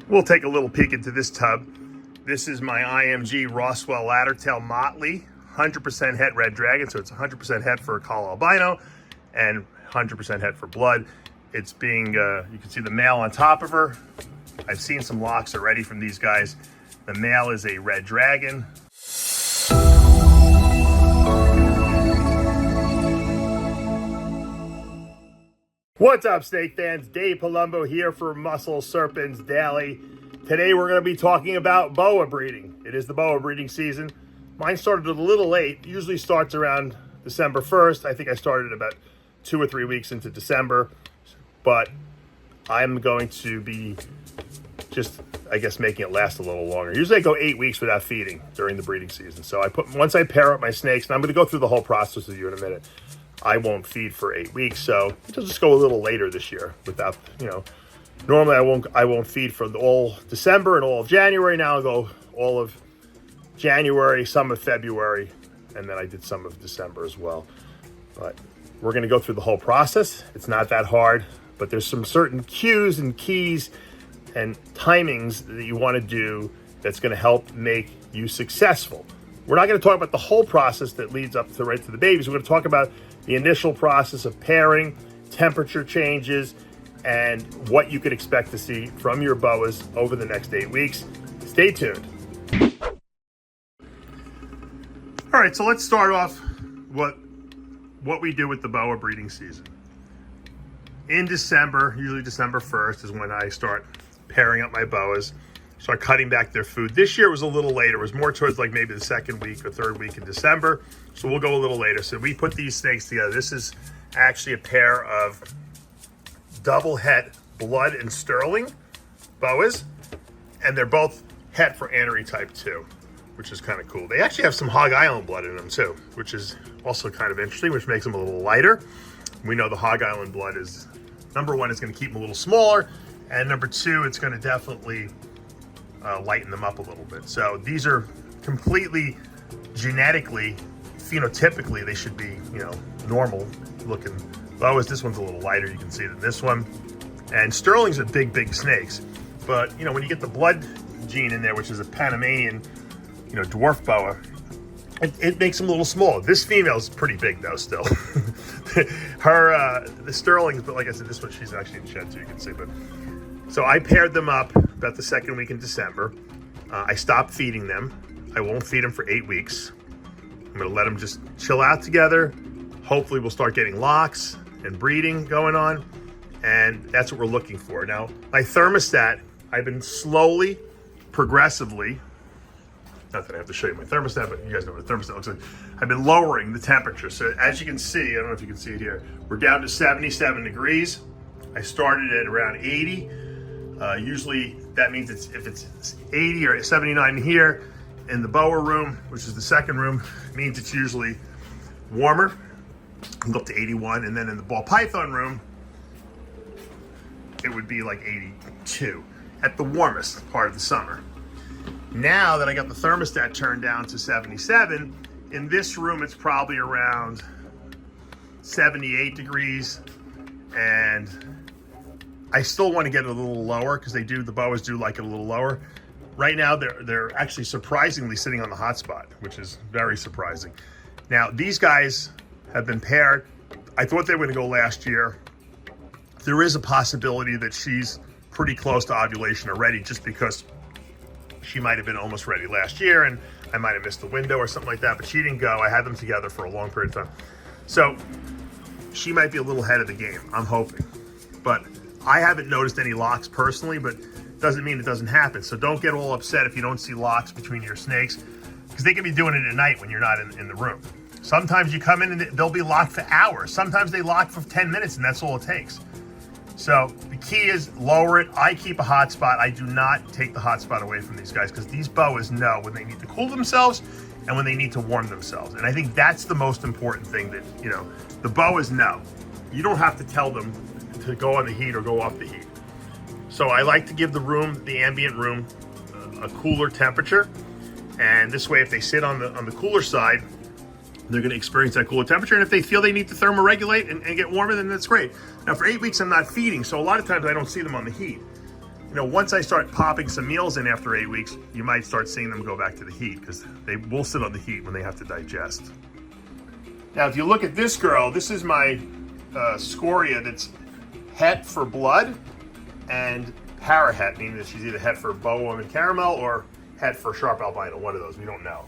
We'll take a little peek into this tub. This is my IMG Roswell Laddertail Motley, 100% het red dragon, so it's 100% het for Call Albino and 100% het for blood. It's being, you can see the male on top of her. I've seen some locks already from these guys. The male is a red dragon. What's up, snake fans? Dave Palumbo here for Muscle Serpents Daily. Today we're going to be talking about boa breeding. It is the boa breeding season. Mine started a little late. It usually starts around December 1st. I think I started about 2 or 3 weeks into December. But I'm going to be just, I guess, making it last a little longer. Usually I go 8 weeks without feeding during the breeding season. So once I pair up my snakes, and I'm going to go through the whole process with you in a minute, I won't feed for 8 weeks, so it'll just go a little later this year without, normally I won't feed for all December and all of January. Now I'll go all of January, some of February, and then I did some of December as well. But we're going to go through the whole process. It's not that hard, but there's some certain cues and keys and timings that you want to do that's going to help make you successful. We're not going to talk about the whole process that leads up to right to the babies. We're going to talk about the initial process of pairing, temperature changes, and what you could expect to see from your boas over the next 8 weeks. Stay tuned. All right, so let's start off what we do with the boa breeding season. In December, usually December 1st is when I start pairing up my boas, start cutting back their food. This year it was a little later. It was more towards like maybe the second week or third week in December. So we'll go a little later. So we put these snakes together. This is actually a pair of double het blood and sterling boas. And they're both het for Anery type 2, which is kind of cool. They actually have some Hog Island blood in them too, which is also kind of interesting, which makes them a little lighter. We know the Hog Island blood is, number one, it's going to keep them a little smaller. And number two, it's going to definitely lighten them up a little bit. So these are completely genetically, phenotypically, they should be, normal looking boas. This one's a little lighter, you can see, than this one. And Sterling's are big snakes. But, when you get the blood gene in there, which is a Panamanian, dwarf boa, it makes them a little small. This female is pretty big though, still. The Sterlings, but like I said, this one, she's actually in shed too, you can see. But so I paired them up about the second week in December. I stopped feeding them. I won't feed them for 8 weeks. I'm gonna let them just chill out together. Hopefully we'll start getting locks and breeding going on. And that's what we're looking for. Now, my thermostat, I've been slowly, progressively, not that I have to show you my thermostat, but you guys know what a thermostat looks like. I've been lowering the temperature. So as you can see, I don't know if you can see it here, we're down to 77 degrees. I started at around 80. Usually that means if it's 80 or 79 here in the boa room, which is the second room, means it's usually warmer. I'll go up to 81. And then in the ball python room, it would be like 82 at the warmest part of the summer. Now that I got the thermostat turned down to 77, in this room it's probably around 78 degrees, and I still want to get it a little lower because the boas do like it a little lower. Right now they're actually surprisingly sitting on the hot spot, which is very surprising. Now these guys have been paired. I thought they were going to go last year. There is a possibility that she's pretty close to ovulation already, just because she might have been almost ready last year and I might have missed the window or something like that, but she didn't go. I had them together for a long period of time. So she might be a little ahead of the game, I'm hoping. But I haven't noticed any locks personally, but doesn't mean it doesn't happen. So don't get all upset if you don't see locks between your snakes, because they can be doing it at night when you're not in the room. Sometimes you come in and they'll be locked for hours. Sometimes they lock for 10 minutes and that's all it takes. So the key is lower it. I keep a hot spot. I do not take the hot spot away from these guys, because these boas know when they need to cool themselves and when they need to warm themselves. And I think that's the most important thing, that, the boas know. You don't have to tell them to go on the heat or go off the heat. So I like to give the ambient room, a cooler temperature. And this way, if they sit on the cooler side, they're going to experience that cooler temperature. And if they feel they need to thermoregulate and get warmer, then that's great. Now, for 8 weeks, I'm not feeding, so a lot of times I don't see them on the heat. You know, once I start popping some meals in after 8 weeks, you might start seeing them go back to the heat because they will sit on the heat when they have to digest. Now, if you look at this girl, this is my scoria that's het for blood and parahet, meaning that she's either het for boa and caramel or het for sharp albino, one of those, we don't know.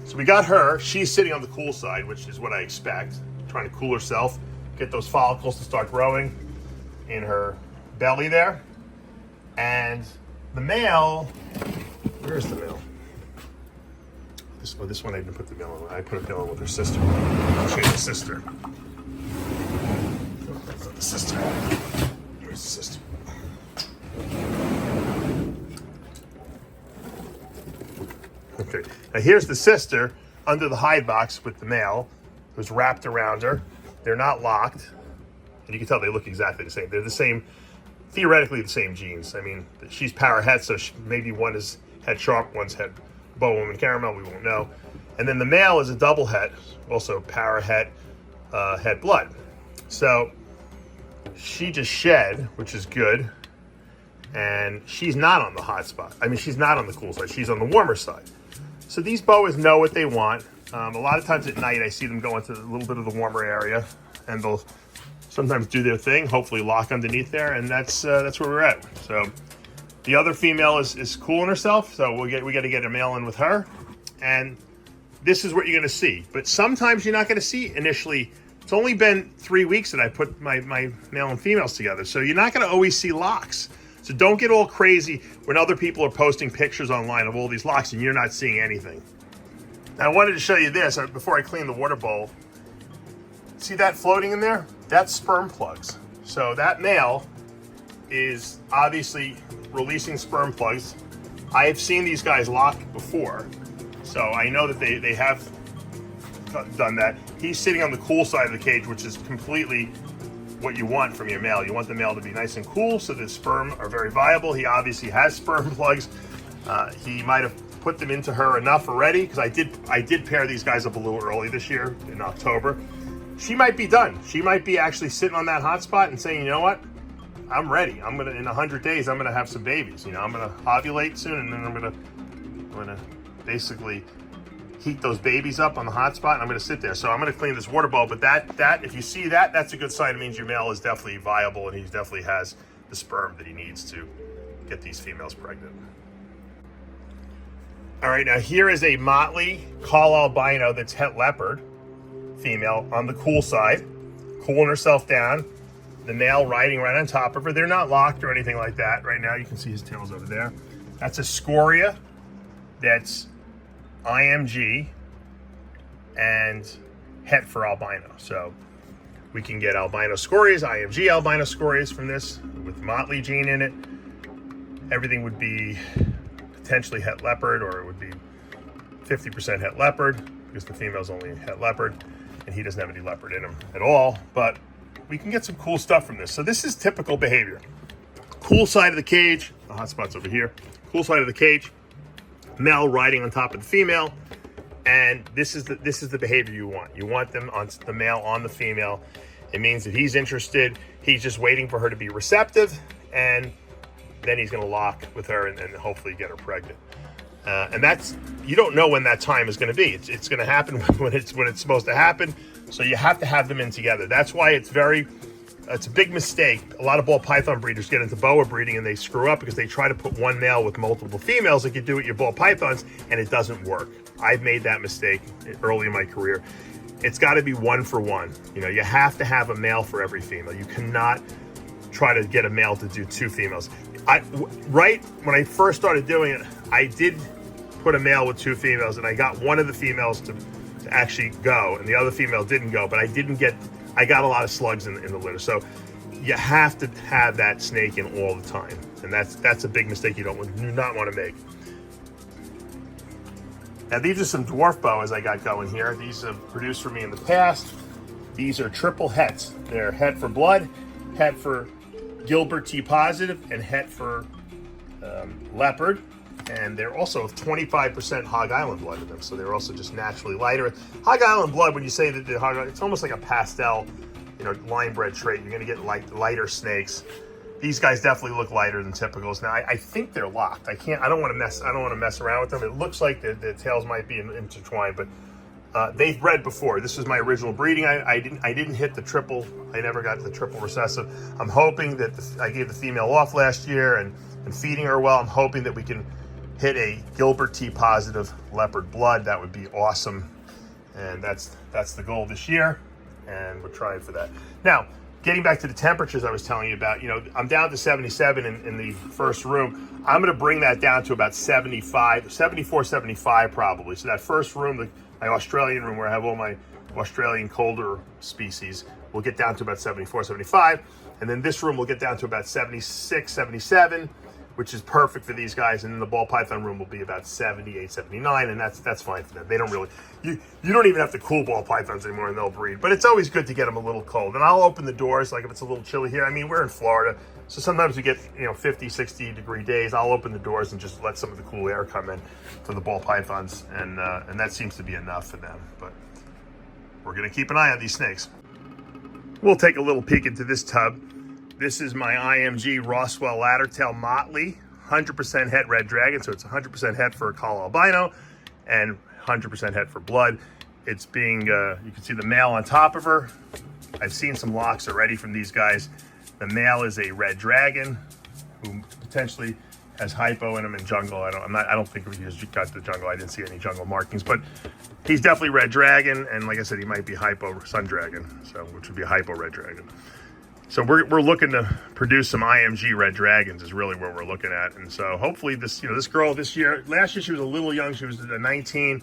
So we got her, she's sitting on the cool side, which is what I expect, trying to cool herself, get those follicles to start growing in her belly there. And the male, where's the male? This one I didn't put the male in. I put a male in with her sister. I'll show you the sister. Oh, that's not the sister. Where's the sister? Okay, now here's the sister under the hide box with the male who's wrapped around her. They're not locked. And you can tell they look exactly the same. They're the same, theoretically the same genes. I mean, she's parahet, so maybe one is het sharp, one's het boa and caramel, we won't know. And then the male is a double het, also parahet, het blood. So she just shed, which is good. And she's not on the hot spot. I mean, she's not on the cool side. She's on the warmer side. So these boas know what they want. A lot of times at night, I see them go into a little bit of the warmer area, and they'll sometimes do their thing, hopefully lock underneath there, and that's where we're at. So the other female is cooling herself, so we got to get a male in with her, and this is what you're going to see. But sometimes you're not going to see initially. It's only been 3 weeks that I put my male and females together, so you're not going to always see locks. So don't get all crazy when other people are posting pictures online of all these locks and you're not seeing anything. Now, I wanted to show you this before I clean the water bowl. See that floating in there? That's sperm plugs. So that male is obviously releasing sperm plugs. I have seen these guys lock before, so I know that they have done that. He's sitting on the cool side of the cage, which is completely what you want from your male. You want the male to be nice and cool so the sperm are very viable. He obviously has sperm plugs. He might have put them into her enough already, because I did pair these guys up a little early this year in October. She might be done. She might be actually sitting on that hot spot and saying, you know what? I'm ready. I'm gonna, in 100 days, I'm gonna have some babies. You know, I'm gonna ovulate soon, and then I'm gonna basically heat those babies up on the hot spot, and I'm gonna sit there. So I'm gonna clean this water bowl, but that if you see that, that's a good sign. It means your male is definitely viable, and he definitely has the sperm that he needs to get these females pregnant. All right, now here is a motley call albino that's het leopard female on the cool side, cooling herself down. The male riding right on top of her. They're not locked or anything like that. Right now you can see his tail's over there. That's a scoria that's IMG and het for albino. So we can get albino scorias, IMG albino scorias from this with motley gene in it. Everything would be potentially het leopard, or it would be 50% het leopard, because the female's only het leopard and he doesn't have any leopard in him at all. But we can get some cool stuff from this. So this is typical behavior. Cool side of the cage, the hot spot's over here. Cool side of the cage, male riding on top of the female, and this is the behavior you want. You want them on the male on the female. It means that he's interested. He's just waiting for her to be receptive, and then he's going to lock with her and hopefully get her pregnant. And that's, you don't know when that time is going to be. It's going to happen when it's supposed to happen. So you have to have them in together. That's why it's a big mistake. A lot of ball python breeders get into boa breeding and they screw up because they try to put one male with multiple females like you do with your ball pythons, and it doesn't work. I've made that mistake early in my career. It's got to be one for one. You know, you have to have a male for every female. You cannot try to get a male to do two females. Right when I first started doing it, I did put a male with two females, and I got one of the females to actually go, and the other female didn't go, but I got a lot of slugs in the litter. So you have to have that snake in all the time, and that's a big mistake you do not want to make. Now these are some dwarf boas I got going here. These have produced for me in the past. These are triple hets. They're het for blood, het for Gilbert T positive, and het for leopard. And they're also 25% Hog Island blood in them, so they're also just naturally lighter. Hog Island blood, when you say that it's almost like a pastel, line bred trait. You're going to get lighter snakes. These guys definitely look lighter than typicals. Now I think they're locked. I don't want to mess around with them. It looks like the tails might be intertwined, but they've bred before. This was my original breeding. I didn't hit the triple. I never got the triple recessive. I'm hoping that I gave the female off last year and feeding her well. I'm hoping that we can hit a Gilbert T positive leopard blood. That would be awesome. And that's the goal this year. And we're trying for that. Now, getting back to the temperatures I was telling you about, I'm down to 77 in the first room. I'm going to bring that down to about 75, 74, 75 probably. So that first room, my Australian room where I have all my Australian colder species, will get down to about 74, 75. And then this room will get down to about 76, 77, which is perfect for these guys. And then the ball python room will be about 78, 79, and that's fine for them. They don't really, you don't even have to cool ball pythons anymore and they'll breed. But it's always good to get them a little cold. And I'll open the doors, like if it's a little chilly here. I mean, we're in Florida, so sometimes we get 50, 60 degree days. I'll open the doors and just let some of the cool air come in for the ball pythons, and that seems to be enough for them. But we're gonna keep an eye on these snakes. We'll take a little peek into this tub. This is my IMG Roswell Laddertail Motley, 100% het red dragon, so it's 100% het for Call albino and 100% het for blood. It's being, you can see the male on top of her. I've seen some locks already from these guys. The male is a red dragon who potentially has hypo in him in jungle. I don't think he's got the jungle. I didn't see any jungle markings, but he's definitely red dragon. And like I said, he might be hypo sun dragon, so which would be a hypo red dragon. So we're looking to produce some IMG red dragons is really what we're looking at. And so hopefully this girl this year, last year she was a little young. She was a 19.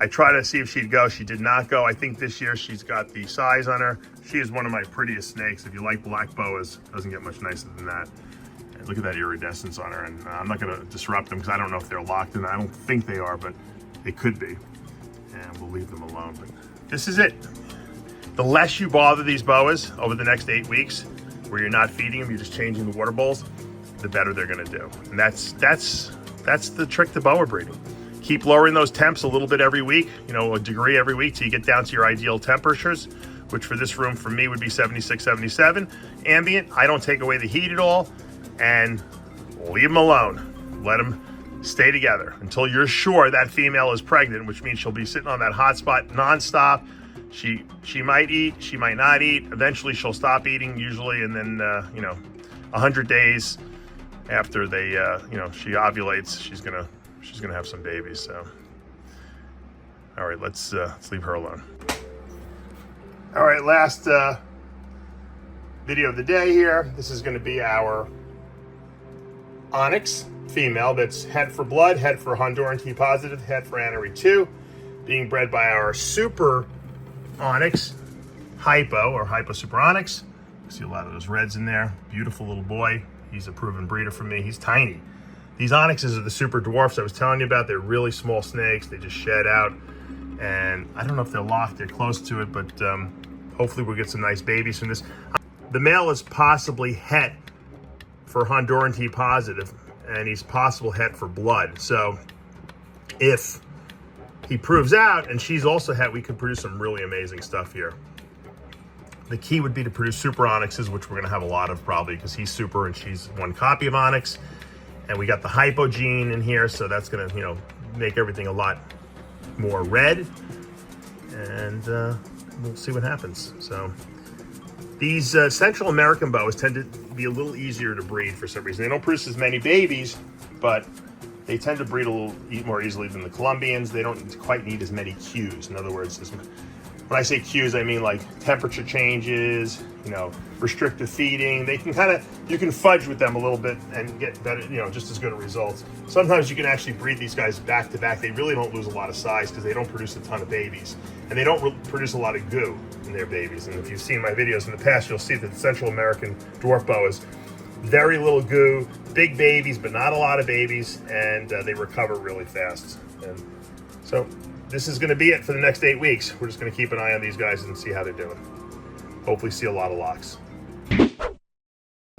I tried to see if she'd go. She did not go. I think this year she's got the size on her. She is one of my prettiest snakes. If you like black boas, doesn't get much nicer than that. And look at that iridescence on her. And I'm not going to disrupt them because I don't know if they're locked in. I don't think they are, but they could be. And we'll leave them alone. But this is it. The less you bother these boas over the next 8 weeks, where you're not feeding them, you're just changing the water bowls, the better they're going to do. And that's the trick to boa breeding. Keep lowering those temps a little bit every week, a degree every week till you get down to your ideal temperatures, which for this room for me would be 76, 77 ambient. I don't take away the heat at all, and leave them alone. Let them stay together until you're sure that female is pregnant, which means she'll be sitting on that hot spot nonstop. She might eat, she might not eat. Eventually she'll stop eating usually, and then 100 days after she ovulates, she's gonna have some babies. So all right, let's leave her alone. All right, last video of the day here. This is going to be our onyx female that's het for blood, het for Honduran T positive, het for Anery 2, being bred by our super onyx hypo or hypo super onyx. See a lot of those reds in there. Beautiful little boy. He's a proven breeder for me. He's tiny. These onyxes are the super dwarfs I was telling you about. They're really small snakes. They just shed out, and I don't know if they're locked. They're close to it, but hopefully we'll get some nice babies from this. The male is possibly het for Honduran T positive, and he's possible het for blood. So if he proves out and she's also het, we could produce some really amazing stuff here. The key would be to produce super onyxes, which we're going to have a lot of probably because he's super and she's one copy of onyx. And we got the hypo gene in here, so that's going to make everything a lot more red. And we'll see what happens. So these Central American boas tend to be a little easier to breed for some reason. They don't produce as many babies, but they tend to breed a little more easily than the Colombians. They don't quite need as many cues. In other words, when I say cues, I mean like temperature changes, restrictive feeding. They can you can fudge with them a little bit and get better, just as good results. Sometimes you can actually breed these guys back to back. They really don't lose a lot of size because they don't produce a ton of babies. And they don't produce a lot of goo in their babies. And if you've seen my videos in the past, you'll see that the Central American dwarf boas, very little goo, big babies, but not a lot of babies, and they recover really fast. And so this is going to be it for the next 8 weeks. We're just going to keep an eye on these guys and see how they're doing. Hopefully see a lot of locks.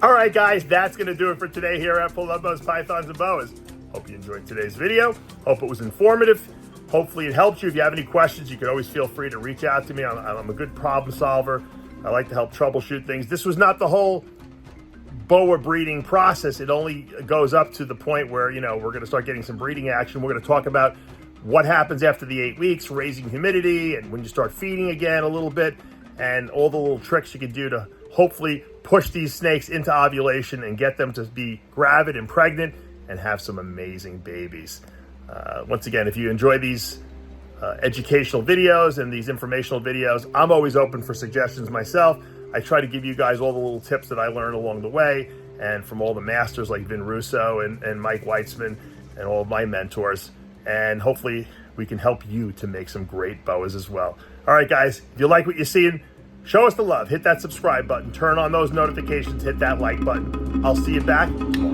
All right, guys, that's going to do it for today here at Palumbo's Pythons and Boas. Hope you enjoyed today's video. Hope it was informative. Hopefully it helped you. If you have any questions, you can always feel free to reach out to me. I'm a good problem solver. I like to help troubleshoot things. This was not the whole boa breeding process, it only goes up to the point where, you know, we're going to start getting some breeding action. We're going to talk about what happens after the 8 weeks, raising humidity, and when you start feeding again a little bit, and all the little tricks you can do to hopefully push these snakes into ovulation and get them to be gravid and pregnant and have some amazing babies. Once again, if you enjoy these educational videos and these informational videos, I'm always open for suggestions myself. I try to give you guys all the little tips that I learned along the way, and from all the masters like Vin Russo and Mike Weitzman and all of my mentors. And hopefully we can help you to make some great boas as well. All right, guys, if you like what you're seeing, show us the love. Hit that subscribe button, turn on those notifications, hit that like button. I'll see you back tomorrow.